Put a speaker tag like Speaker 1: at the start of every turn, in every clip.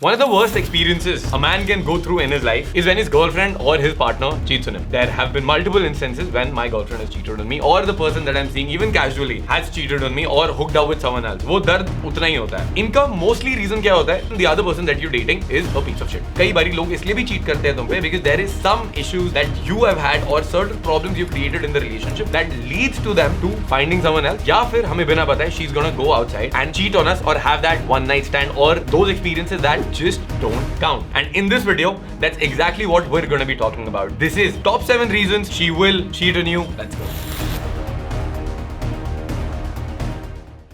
Speaker 1: One of the worst experiences a man can go through in his life is when his girlfriend or his partner cheats on him. There have been multiple instances when my girlfriend has cheated on me, or the person that I'm seeing even casually has cheated on me or hooked up with someone else. वो दर्द उतना ही होता है. इनका mostly reason क्या होता है? The other person that you're dating is a piece of shit. कई बारी लोग इसलिए भी cheat करते हैं तुम पे because there is some issues that you have had or certain problems you created in the relationship that leads to them to finding someone else. या फिर हमें बिना बताए she's gonna go outside and cheat on us or have that one night stand or those experiences that just don't count. And in this video, that's exactly what we're gonna be talking about. This is top 7 reasons she will cheat on you. Let's go.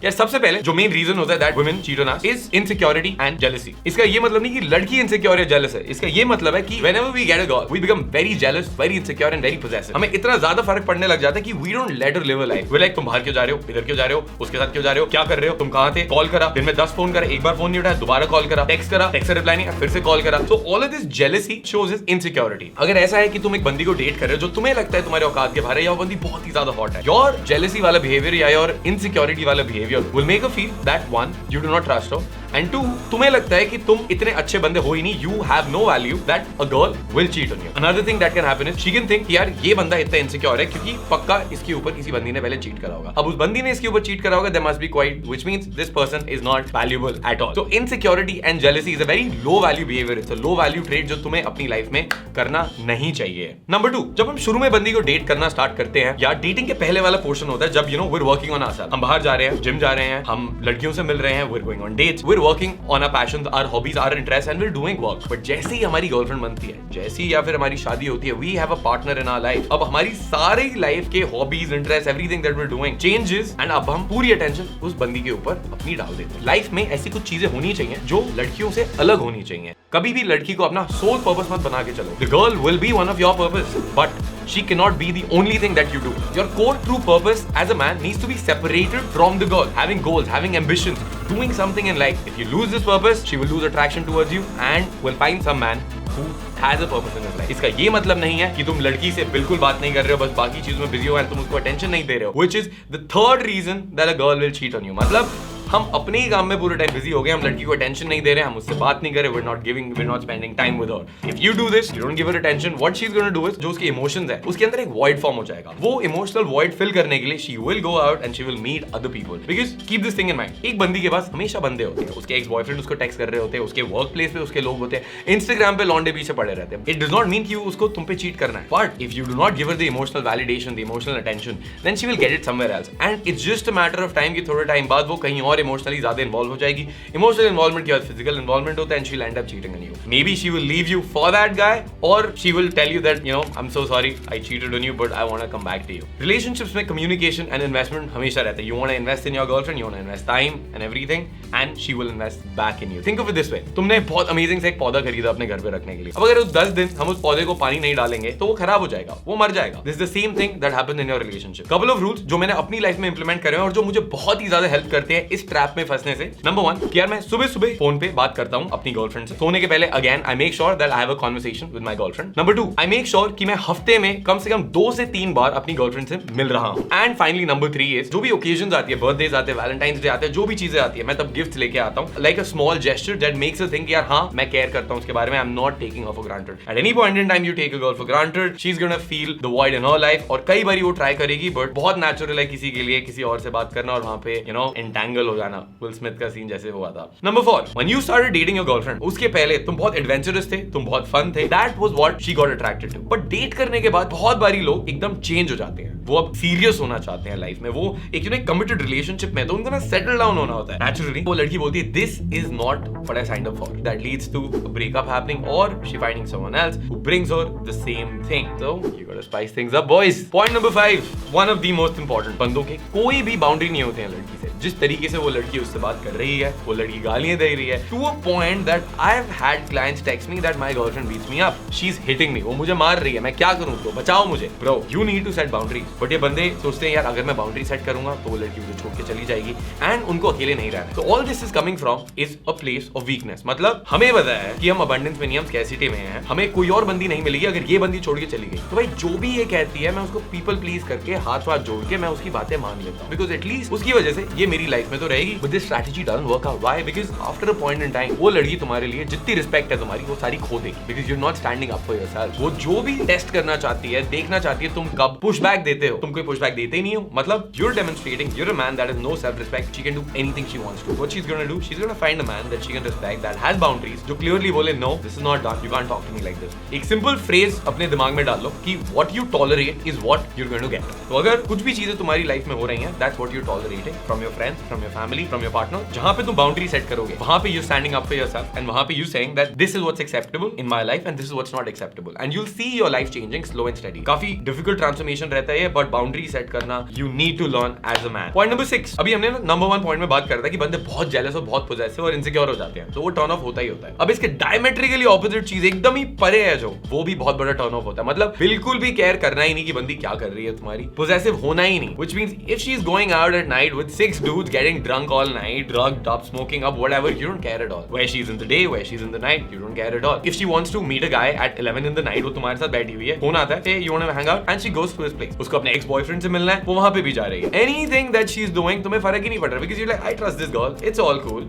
Speaker 1: यार सबसे पहले जो main reason होता है that women cheat on us is insecurity and jealousy. इसका ये मतलब नहीं कि लड़की इनसिक्योर या जेलस है. इसका ये मतलब है कि whenever we get a girl, we become very jealous, very insecure and very possessive. हमें इतना ज्यादा फर्क पड़ने लग जाता है कि we don't let her live a life. We're like तुम बाहर क्यों जा रहे हो, इधर क्यों जा रहे हो, उसके साथ क्यों जा रहे हो, क्या कर रहे हो, तुम कहाँ थे, कॉल करा, दिन में 10 फोन करा, एक बार फोन नहीं उठाया, दोबारा कॉल करा, टेक्स्ट से रिप्लाई नहीं, फिर से कॉल करा. So all of this jealousy shows his insecurity. अगर ऐसा है कि तुम एक बंदी को डेट कर रहे हो जो तुम्हें लगता है तुम्हारे औकात के बाहर है या वो बंदी बहुत ही ज्यादा हॉट है, your jealousy वाला बिहेवियर या your insecurity वाला behaviour will make her feel that one, you do not trust her, and two, तुम्हें लगता है कि तुम इतने अच्छे बंदे हो ही नहीं, you have no value, that a girl will cheat on you. Another thing that can happen is she can think यार ये बंदा इतना insecure है क्योंकि पक्का इसके ऊपर किसी बंदी ने पहले चीट करा होगा. अब उस बंदी ने इसके ऊपर चीट करा होगा, there must be quite, which means this person is not valuable at all. So insecurity and jealousy is a very low value behavior. It's a low value trait जो तुम्हें अपनी लाइफ में करना नहीं चाहिए. Number 2, जब हम शुरू में बंदी को डेट करना स्टार्ट करते हैं या डेटिंग के पहले वाला पोर्शन होता है जब we're working on ourselves. हम बाहर जा रहे हैं, जिम जा रहे हैं, हम लड़कियों से मिल रहे हैं, we're going on dates, we're working on our passions, our hobbies, our interests, and we're doing work. But जैसे ही हमारी गर्लफ्रेंड बनती है, जैसे ही या फिर हमारी शादी होती है, we have a partner in our life. अब हमारी सारी लाइफ के hobbies, interests, everything that we're doing changes, and अब हम पूरी attention उस बंदी के ऊपर अपनी डाल देते हैं. लाइफ में ऐसी कुछ चीजें होनी चाहिए जो लड़कियों से अलग होनी चाहिए. कभी भी लड़की को अपना सोल पर्पस मत बना के चलो. The girl will be one of your purpose, but she cannot be the only thing that you do. Your core true purpose as a man needs to be separated from the girl. Having goals, having ambitions, doing something in life. If you lose this purpose, she will lose attraction towards you and will find some man who has a purpose in his life. इसका ये मतलब नहीं है कि तुम लड़की से बिल्कुल बात नहीं कर रहे हो, बस बाकी चीजों में बिजी हो और तुम उसको अटेंशन नहीं दे रहे हो. Which is the third reason that a girl will cheat on you. मतलब हम अपने ही काम में पूरे टाइम बिजी हो गए, हम लड़की को अटेंशन नहीं दे रहे, हम उससे बात नहीं कर रहे, we're not spending time with her. If you do this, you don't give her attention, what she's going to do is जो उसके इमोशंस है उसके अंदर एक void form हो जाएगा. वो इमोशनल void fill करने के लिए she will go out and she will meet other people. Because keep this thing in mind, एक बंदी के पास हमेशा बंदे होते हैं, उसके एक्स बॉयफ्रेंड उसको टेक्स्ट कर रहे होते हैं, उसके वर्क प्लेस पे उसके लोग होते हैं, इंस्टाग्राम पे लौंडे पीछे पड़े रहते हैं. It does not mean कि उसको तुम पे चीट करना है, but if you do not give her the emotional validation, the emotional attention, then she will get it somewhere else. And it's just a matter of time कि थोड़े time बाद वो कहीं और इमोशनली ज्यादा हो जाएगी. इमोशनल इन्वॉल्वमेंट के बाद फिजिकल इन्वॉल्वमेंट होता है and she'll end up cheating on you. Maybe she will leave you for that guy or she will tell you that I'm so sorry I cheated on you but I want to come back to you. Relationships में communication and investment हमेशा रहता है. You want to invest in your girlfriend, you want to invest time and everything and she will invest back in you. Think of it this way, तुमने बहुत amazing से एक पौधा खरीदा अपने घर पे रखने के लिए. अब अगर उस 10 दिन हम उस पौधे को पानी नहीं डालेंगे तो वो खराब हो जाएगा, वो मर जाएगा. This is the same thing that happens in your relationship. Couple of rules जो मैंने अपनी लाइफ में इंप्लीमेंट करे हैं और जो मुझे बहुत ही ज्यादा हेल्प करते हैं इस ट्रैप में फंसने से. Number 1, कि यार मैं सुबह सुबह फोन पे बात करता हूँ अपनी गर्लफ्रेंड से. सोने के पहले again I make sure that I have a conversation with my girlfriend. Number 2, I make sure कि मैं हफ्ते में कम से कम 2 से 3 बार अपनी गर्लफ्रेंड से मिल रहा हूँ. एंड फाइनली नंबर 3 इज जो भी ओकेजन्स आती है, बर्थडेज आते हैं, वैलेंटाइंस डे आते हैं, जो भी चीजें आती है मैं तब गिफ्ट्स लेके आता हूँ. Like a small gesture that makes a think यार हाँ मैं केयर करता हूँ उसके बारे में. I am not taking her for granted. At any point in time you take a girl for granted, she is gonna feel the void in her life. और कई बार वो ट्राई करेगी बट बहुत नेचुरल है किसी के लिए किसी और से बात करना और वहां पे एंटैंगल हो जाना. विल स्मिथ का सीन जैसे हुआ था. Number 4, when you started dating your girlfriend, उसके पहले तुम बहुत एडवेंचरस थे, तुम बहुत फन थे. That was what she got attracted to. But date करने के बाद बहुत बारी लोग एकदम चेंज हो जाते हैं. वो अब सीरियस होना चाहते हैं लाइफ में. वो एक कमिटेड रिलेशनशिप में तो उनको ना सेटल डाउन होना होता है. नेचुरली वो लड़की बोलती है this is not what I signed up for. That leads to a breakup happening और she finding someone else who brings her the same thing. So you got to spice things up boys. Point number 5, one of the most important. बंदों के कोई भी boundary नहीं होते हैं लड़की से. जिस तरीके से वो लड़की उससे बात कर रही है, वो लड़की गालियां दे रही है, to a point that I have had clients text me that my girlfriend beats me up, she is hitting me, वो मुझे मार रही है, मैं क्या करूं, तो बचाओ मुझे. Bro you need to set boundaries. But ये बंदे सोचते हैं यार अगर मैं बाउंड्री सेट करूंगा तो वो लड़की मुझे छोड़ के चली जाएगी एंड उनको अकेले नहीं रहना. तो all this is coming from is a place of weakness. मतलब हमें पता है कि हम अबंडेंस में नहीं, हम स्कैर्सिटी में हैं, हमें कोई और बंदी नहीं मिलेगी अगर ये बंदी छोड़ के चली गई. तो भाई जो भी ये कहती है मैं उसको पीपल प्लीज करके हाथ जोड़ के मैं उसकी बातें मान लेता हूँ. बिकॉज एटलीस्ट उसकी वजह से ये मेरी लाइफ में तो जाएगी, but this strategy doesn't work out. Why? Because after a point in time वो लड़की तुम्हारे लिए जितनी रिस्पेक्ट है तुम्हारी वो सारी खो देगी, because you're not standing up for yourself. वो जो भी टेस्ट करना चाहती है, देखना चाहती है तुम कब पुश बैक देते हो, तुम कोई पुश बैक देते ही नहीं हो, मतलब you're demonstrating you're a man that has no self respect. She can do anything she wants to. What she's gonna do, she's gonna find a man that she can respect, that has boundaries, जो clearly बोले no, this is not done, you can't talk to me like this. एक simple phrase अपने दिमाग में डाल लो कि what you tolerate is what you're going to get. तो अगर कुछ भी चीजें तुम्हारी लाइफ में हो रही हैं, that's what you're tolerating from your friends, from your family, from your partner. जहाँ पे तुम बाउंड्री सेट करोगे, वहाँ पे you're standing up for yourself, and वहाँ पे you saying that this is what's acceptable in my life and this is what's not acceptable, and you'll see your life changing slow and steady. काफी difficult transformation रहता है, but boundary set करना you need to learn as a man. Point number 6. अभी हमने ना number 1 point में बात करा था कि बंदे बहुत jealous और बहुत possessive और insecure हो जाते हैं, तो वो turn off होता ही होता है. अब इसके diametrically opposite चीज एकदम ही परे है जो, वो भी बहुत बड़ा turn off होता है. मतलब बिल्कुल भी केयर करना ही नहीं कि बंदी क्या कर रही है तुम्हारी, possessive होना ही नहीं. Which means if she is going out at night with 6 dudes getting drunk all night, drugged up, smoking up, whatever, you don't care at all. Where she is in the day, where she is in the night, you don't care at all. If she wants to meet a guy at 11 in the night, वो तुम्हारे साथ बैठी हुई है, phone आता है, hey, you want to hang out, and she goes to his place. उसको अपने ex boyfriend से मिलना है, वो वहाँ पे भी जा रही है. Anything that she is doing, तुम्हें फर्क ही नहीं पड़ रहा, because you're like, I trust this girl, it's all cool.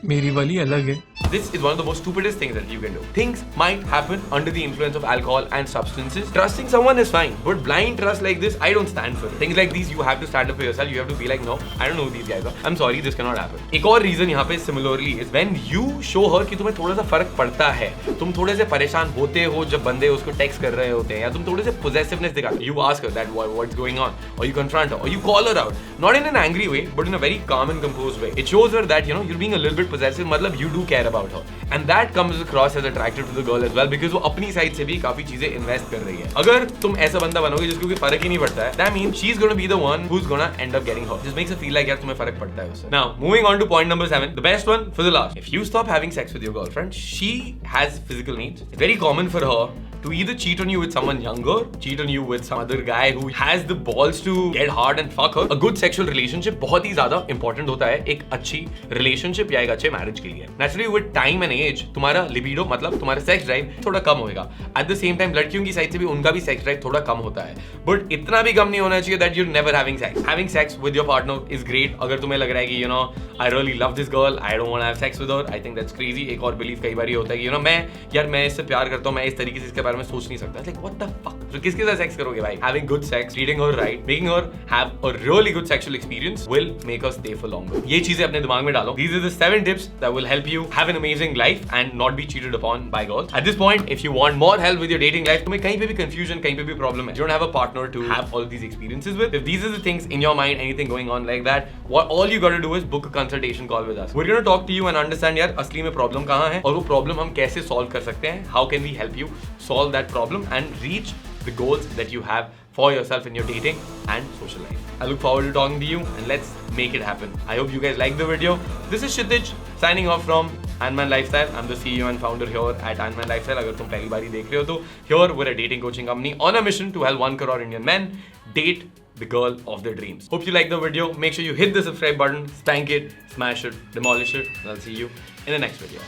Speaker 2: मेरी वाली अलग है.
Speaker 1: This is one of the most stupidest things that you can do. Things might happen under the influence of alcohol and substances. Trusting someone is fine, but blind trust like this, I don't stand for it. Things like these, you have to stand up for yourself. You have to be like, no, I don't know who these guys are. I'm sorry, this cannot happen. एक और reason यहाँ पे similarly is when you show her कि तुम्हें थोड़ा सा फर्क पड़ता है, तुम थोड़े से परेशान होते हो जब बंदे उसको text कर रहे होते हैं, या तुम थोड़े से possessiveness दिखाते हो. You ask her that what's going on, or you confront her, or you call her out, not in an angry way, but in a very calm and composed way. It shows her that you're being a little bit possessive. मतलब you do care about her, and that comes across as attractive to the girl as well, because वो अपनी side से भी काफी चीजें invest कर रही है. अगर तुम ऐसा बंदा बनोगे जिसको कोई फर्क ही नहीं पड़ता है, that means she's gonna be the one who's gonna end up getting hurt. Just makes her feel like यार तुम्हें फर्क पड़ता है उससे. Now moving on to point number 7, the best one for the last. If you stop having sex with your girlfriend, she has physical needs. It's very common for her to either cheat on you with someone younger, cheat on you with some other guy who has the balls to get hard and fuck her. A good sexual relationship बहुत ही ज्यादा important होता है एक अच्छी relationship या एक अच्छे marriage के लिए. Naturally with time and age तुम्हारा libido मतलब तुम्हारा sex drive थोड़ा कम होएगा. At the same time लड़कियों की साइड से भी उनका भी sex drive थोड़ा कम होता है. But इतना भी कम नहीं होना चाहिए that you're never having sex. Having sex with your partner is great. अगर तुम्हें लग रहा है कि I really love this girl, I don't want to have sex with her, I think that's crazy. एक और belief कई बार ये होता है कि मैं इससे प्यार करता हूँ, मैं इस तरीके से इसके बारे में सोच नहीं सकता. Like what the fuck? So किसके साथ sex करोगे भाई? Having good sex, treating her right, making her have a really good sexual experience will make her stay for longer. ये चीजें अपने दिमाग में डालो. These are the 7 tips that will help you have an amazing life and not be cheated upon by girls. At this point, if you want more help with your dating life, तुम्हें कहीं पे भी confusion, कहीं पे भी problem है, you don't have a partner to have all of these experiences with. If these are the things in your mind, anything going on like that, what all you got to do is book a consultation call with us. We're going to talk to you and understand यार असली में problem कहाँ है और वो problem हम कैसे solve कर सकते हैं. How can we help you solve that problem and reach the goals that you have for yourself in your dating and social life. I look forward to talking to you and let's make it happen. I hope you guys liked the video. This is Kshitij signing off from Ant-Man Lifestyle. I'm the CEO and founder here at Ant-Man Lifestyle. अगर तुम पहली बार ही देख रहे हो तो here we're a dating coaching company on a mission to help 1 crore Indian men date the girl of their dreams. Hope you liked the video. Make sure you hit the subscribe button, spank it, smash it, demolish it. And I'll see you in the next video.